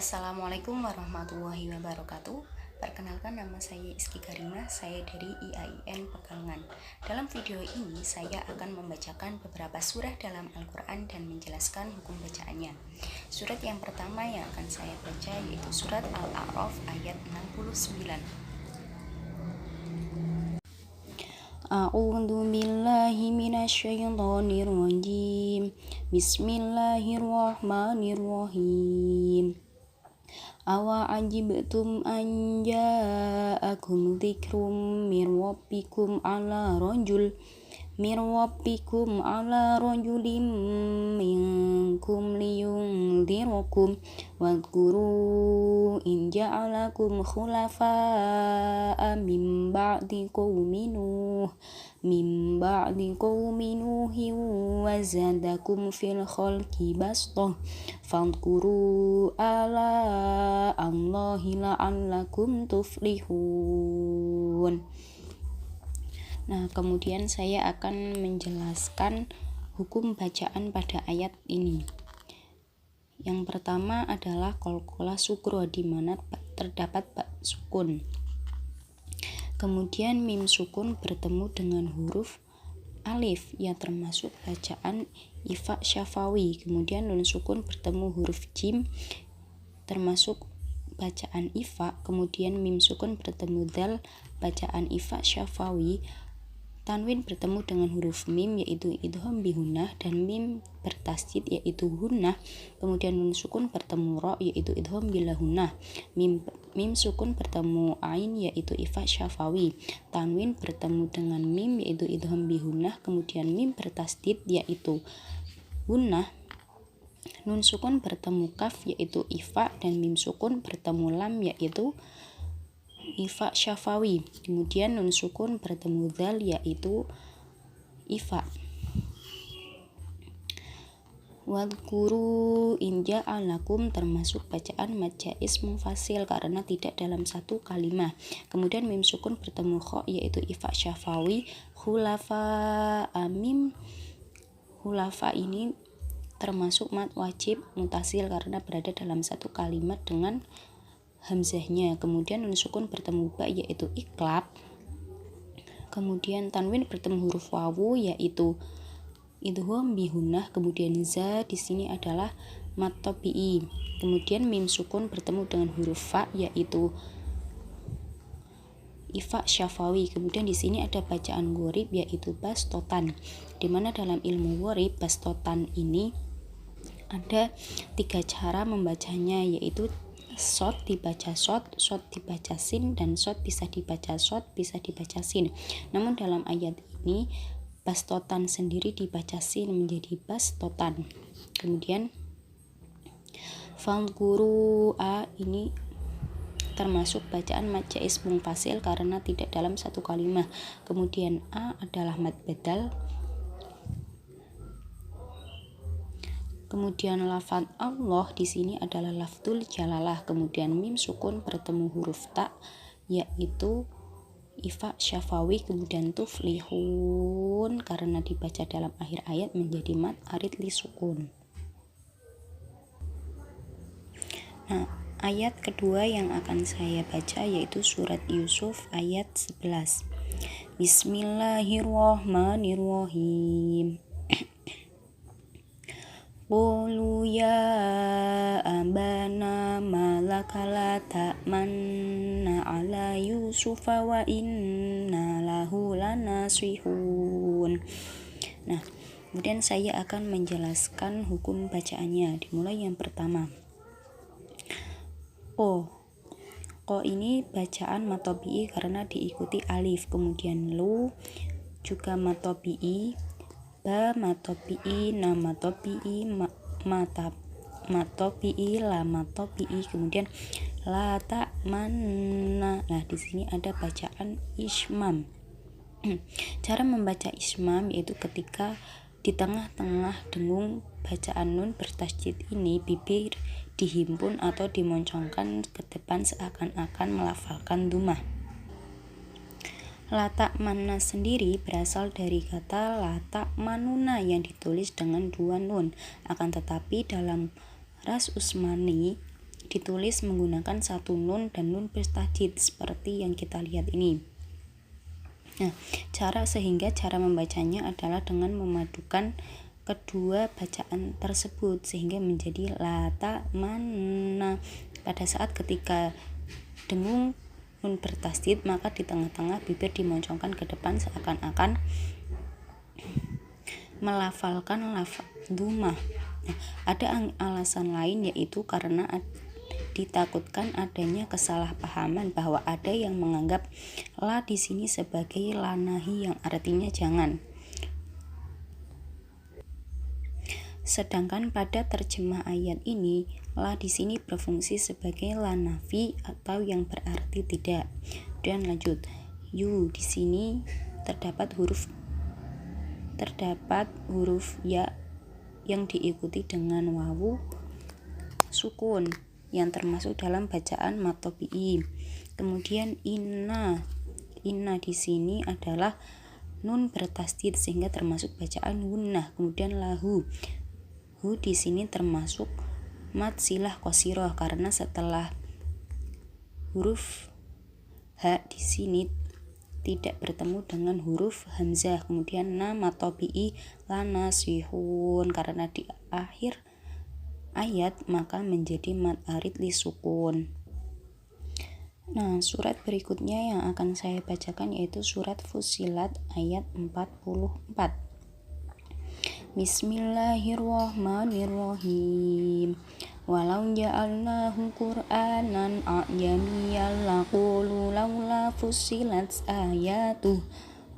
Assalamualaikum warahmatullahi wabarakatuh. Perkenalkan, nama saya Iski Karimah, saya dari IAIN Pekalongan. Dalam video ini saya akan membacakan beberapa surah dalam Al-Quran dan menjelaskan hukum bacaannya. Surat yang pertama yang akan saya baca yaitu surat Al-A'raf ayat 69. A'udzu billahi minasyaitonir rajim. Bismillahirrahmanirrahim. Awa ajibtum an ja'akum dzikrum mir rabbikum ala rajulim minkum liyundzirakum wadhkuru in ja'alakum khulafa'a min ba'di qaumi nuhin wa zadakum fil khalqi bastah fadhkuru ala Allahi la'allakum tuflihun. Nah, kemudian saya akan menjelaskan hukum bacaan pada ayat ini. Yang pertama adalah qalqalah sukro, di mana terdapat ba sukun. Kemudian mim sukun bertemu dengan huruf alif yang termasuk bacaan ifa syafawi. Kemudian nun sukun bertemu huruf jim termasuk bacaan ifa. Kemudian mim sukun bertemu dal bacaan ifa syafawi. Tanwin bertemu dengan huruf mim yaitu idgham bihunnah, dan mim bertasydid yaitu hunnah. Kemudian nun sukun bertemu ra yaitu idgham bilahunnah. Mim sukun bertemu ain yaitu ifa syafawi. Tanwin bertemu dengan mim yaitu idgham bihunnah. Kemudian mim bertasydid yaitu hunnah. Nun sukun bertemu kaf yaitu ifa, dan mim sukun bertemu lam yaitu ifa syafawi. Kemudian nun sukun bertemu dzal yaitu ifa. Wadhkuru in ja'alakum termasuk bacaan mad jaiz munfasil karena tidak dalam satu kalimah. Kemudian mim sukun bertemu kha yaitu ifa syafawi. Khulafa ini termasuk mad wajib mutasil karena berada dalam satu kalimat dengan hamzahnya. Kemudian nun sukun bertemu ba yaitu iklab. Kemudian tanwin bertemu huruf wawu yaitu idgham bihunnah. Kemudian za di sini adalah mad tabi'i. Kemudian mim sukun bertemu dengan huruf fa yaitu ifa syafawi. Kemudian di sini ada bacaan gharib yaitu bastotan, di mana dalam ilmu gharib bastotan ini ada 3 cara membacanya, yaitu shot dibaca shot dibaca sin, dan shot bisa dibaca shot bisa dibaca sin. Namun dalam ayat ini bastotan sendiri dibaca sin menjadi bastotan. Kemudian fadhkuru a ini termasuk bacaan mad jaiz munfasil karena tidak dalam satu kalimah. Kemudian a adalah mad badal. Kemudian lafaz Allah di sini adalah lafzul jalalah. Kemudian mim sukun bertemu huruf ta yaitu ifa syafawi. Kemudian tuflihun karena dibaca dalam akhir ayat menjadi mad arid li sukun. Nah, ayat kedua yang akan saya baca yaitu surat Yusuf ayat 11. Bismillahirrahmanirrahim. Qulu ya abana malaka la ta'manna ala Yusufa wa inna lahu lanasihun. Nah, kemudian saya akan menjelaskan hukum bacaannya. Dimulai yang pertama. Ko ini bacaan mad tabi'i karena diikuti alif. Kemudian lu juga mad tabi'i, ba mad tabi'i, na mad tabi'i, ma mad tabi'i, la mad tabi'i. Kemudian la ta'manna. Nah, di sini ada bacaan ismam. Cara membaca ismam yaitu ketika di tengah-tengah dengung bacaan nun bertasydid ini bibir dihimpun atau dimoncongkan ke depan seakan-akan melafalkan dumah. Latak mana sendiri berasal dari kata latak manuna yang ditulis dengan 2 nun. Akan tetapi dalam ras Usmani ditulis menggunakan satu nun dan nun bertajdid seperti yang kita lihat ini. Nah, cara membacanya adalah dengan memadukan kedua bacaan tersebut sehingga menjadi lata mana. Pada saat ketika dengung nun bertasydid, maka di tengah-tengah bibir dimoncongkan ke depan seakan-akan melafalkan lafaz dumah. Nah, ada alasan lain, yaitu karena ditakutkan adanya kesalahpahaman bahwa ada yang menganggap la di sini sebagai la nahi yang artinya jangan. Sedangkan pada terjemah ayat ini, la di sini berfungsi sebagai la nafi atau yang berarti tidak. Dan lanjut, di sini terdapat huruf ya yang diikuti dengan wawu sukun yang termasuk dalam bacaan mad tabi'i. Kemudian inna di sini adalah nun bertasydid sehingga termasuk bacaan gunnah. Kemudian lahu di sini termasuk mad silah qasirah karena setelah huruf ha di sini tidak bertemu dengan huruf hamzah. Kemudian mad tabi'i la nasihun karena di akhir ayat maka menjadi mad arid li sukun. Nah, surat berikutnya yang akan saya bacakan yaitu surat Fussilat ayat 44. Bismillahirrahmanirrahim. Walau ja'alnahu Qur'anan a'jamiyyan laqulu laula fussilat ayatuh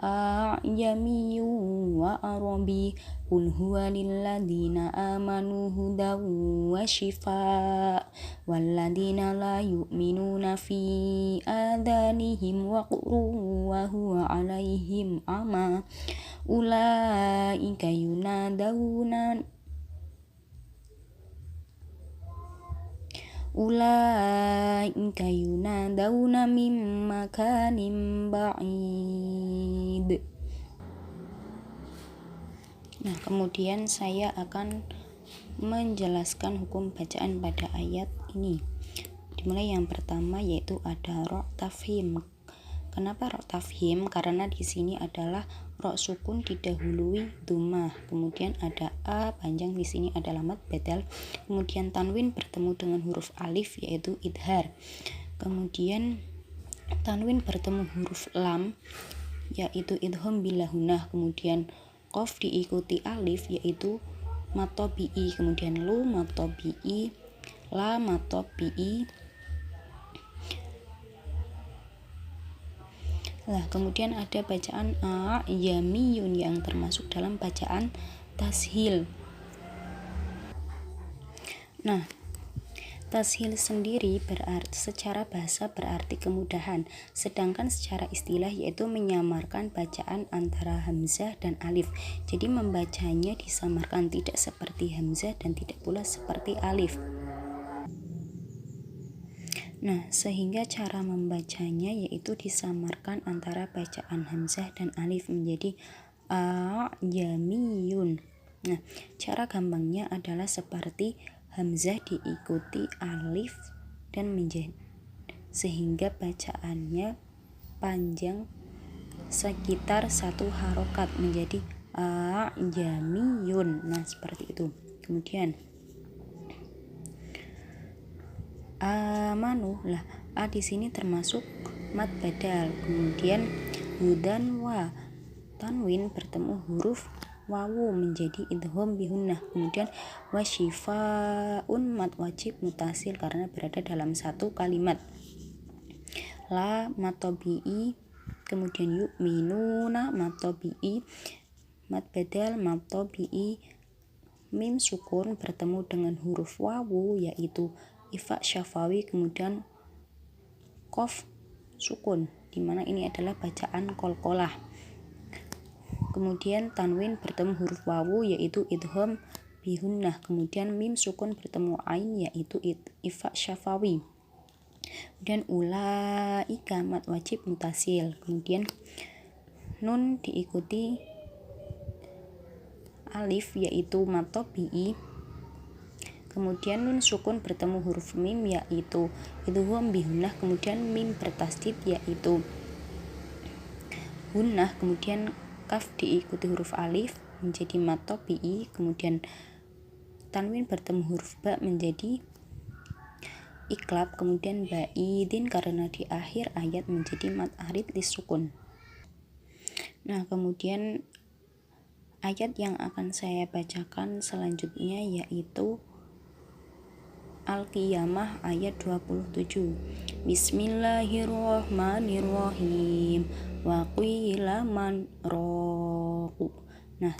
a'jamiyyun wa arabi qul huwa lilladzina amanu hudaw wa shifaa walladzina la yu'minuna fi adanihim waqrun wa huwa 'alaihim ama ulaika yunadawna min makanin ba'id. Nah, kemudian saya akan menjelaskan hukum bacaan pada ayat ini. Dimulai yang pertama yaitu ada ro' tafhim. Kenapa ro' tafhim? Karena di sini adalah ro' sukun didahului dhammah. Kemudian ada a panjang, di sini adalah mad badal. Kemudian tanwin bertemu dengan huruf alif yaitu idhar. Kemudian tanwin bertemu huruf lam yaitu idgham bila hunah. Kemudian qaf diikuti alif yaitu mad tabi'i. Kemudian lu mad tabi'i, la mad tabi'i. Nah, kemudian ada bacaan a'jamiyun yang termasuk dalam bacaan tashil. Nah, tashil sendiri secara bahasa berarti kemudahan, sedangkan secara istilah yaitu menyamarkan bacaan antara hamzah dan alif. Jadi membacanya disamarkan, tidak seperti hamzah dan tidak pula seperti alif. Nah, sehingga cara membacanya yaitu disamarkan antara bacaan hamzah dan alif menjadi a'jamiyun. Nah, cara gampangnya adalah seperti hamzah diikuti alif dan menjadi sehingga bacaannya panjang sekitar satu harokat menjadi a'jamiyun. Nah, seperti itu. Kemudian amanu, lah a di sini termasuk mad badal. Kemudian hudan wa tanwin bertemu huruf wawu menjadi idgham bihunnah. Kemudian wasyifaun mad wajib mutasil karena berada dalam satu kalimat. La mad tabi'i, kemudian yu'minuna mad tabi'i, mad badal mad tabi'i. Mim sukun bertemu dengan huruf wawu yaitu ifa syafawi. Kemudian qaf sukun, dimana ini adalah bacaan qalqalah. Kemudian tanwin bertemu huruf wawu yaitu idgham bihunnah. Kemudian mim sukun bertemu ain yaitu ifa syafawi. Kemudian ulaika mad wajib mutasil. Kemudian nun diikuti alif yaitu mad tabi'i. kemudian nun sukun bertemu huruf mim yaitu idgham bihunah, kemudian mim bertasdid yaitu hunnah, kemudian kaf diikuti huruf alif menjadi mat tabi'i, kemudian tanwin bertemu huruf ba menjadi iklab, kemudian ba'idin karena di akhir ayat menjadi mat arid lisukun. Nah, kemudian ayat yang akan saya bacakan selanjutnya yaitu Al-Qiyamah ayat 27. Bismillahirrahmanirrahim. Wa qila man raqu. Nah,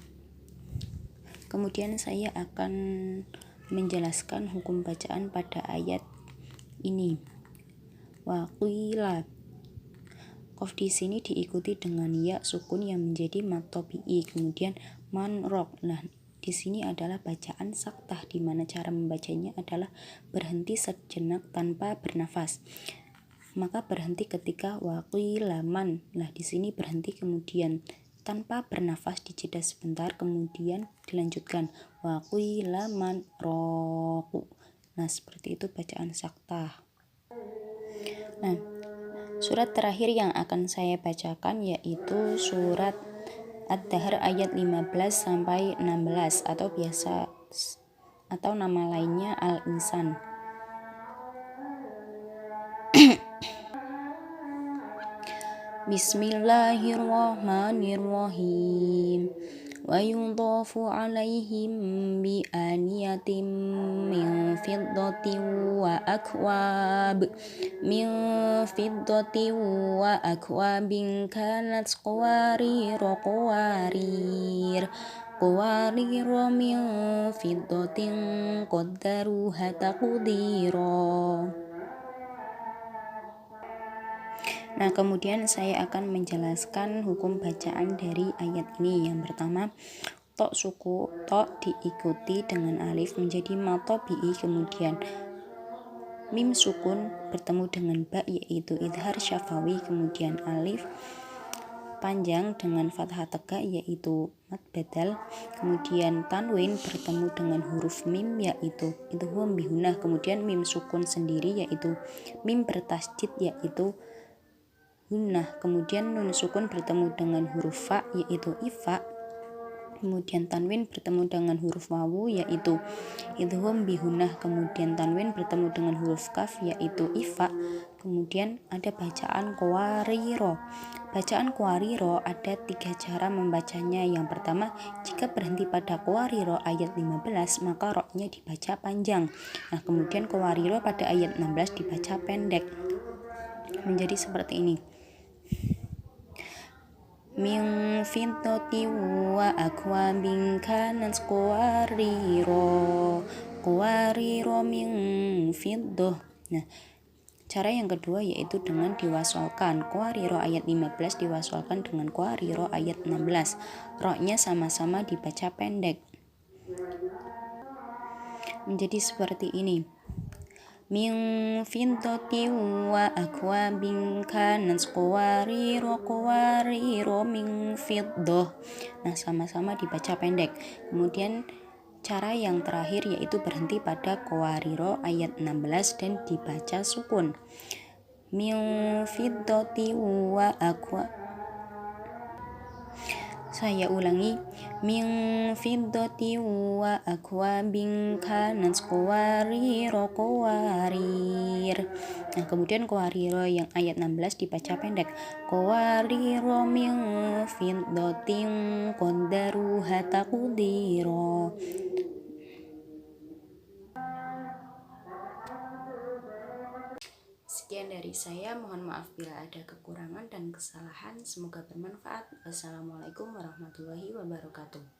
kemudian saya akan menjelaskan hukum bacaan pada ayat ini. Wa qila. Qaf di sini diikuti dengan ya sukun yang menjadi mat tabi'i, kemudian man raq. Nah, di sini adalah bacaan saktah, di mana cara membacanya adalah berhenti sejenak tanpa bernafas. Maka berhenti ketika waqilaman. Nah, di sini berhenti kemudian tanpa bernafas dijeda sebentar, kemudian dilanjutkan waqilaman raqu. Nah, seperti itu bacaan saktah. Nah, surat terakhir yang akan saya bacakan yaitu surat Ad-Dahr ayat 15 sampai 16 atau nama lainnya Al-Insan. Bismillahirrahmanirrahim. Wa yudhafu alaihim bi aniyatin min fiddatin wa akwabin kanat qawarira min fiddatin qaddaruha taqdira. Nah, kemudian saya akan menjelaskan hukum bacaan dari ayat ini. Yang pertama, tok suku, tok diikuti dengan alif menjadi mat tabi'i, kemudian mim sukun bertemu dengan ba yaitu idhar syafawi, kemudian alif panjang dengan fathah tegak yaitu mat badal, kemudian tanwin bertemu dengan huruf mim yaitu idgham bihunah, kemudian mim sukun sendiri yaitu mim bertasdid yaitu hunnah, kemudian nun sukun bertemu dengan huruf fa yaitu ifa, kemudian tanwin bertemu dengan huruf wawu yaitu idgham bihunnah, kemudian tanwin bertemu dengan huruf kaf yaitu ifa, kemudian ada bacaan qawariro. Bacaan qawariro ada 3 cara membacanya. Yang pertama, jika berhenti pada qawariro ayat 15 maka roknya dibaca panjang. Nah, kemudian qawariro pada ayat 16 dibaca pendek menjadi seperti ini. Min fiddati wa akwabin kanat qawariro min fiddah. Nah, cara yang kedua yaitu dengan diwasolkan. Qawariro ayat 15 diwasolkan dengan qawariro ayat 16. Roknya sama-sama dibaca pendek menjadi seperti ini. Min fiddati wa akwabin kanat qawariro min fiddah. Nah, sama-sama dibaca pendek. Kemudian cara yang terakhir yaitu berhenti pada qawariro ayat 16 dan dibaca sukun. Min fiddati wa Saya ulangi, min fiddati wa akwabin kanat qawarir. Nah, kemudian qawariro yang ayat 16 dibaca pendek. Qawariro min fiddatin qaddaruha taqdira. Sekian dari saya, mohon maaf bila ada kekurangan dan kesalahan, semoga bermanfaat. Wassalamualaikum warahmatullahi wabarakatuh.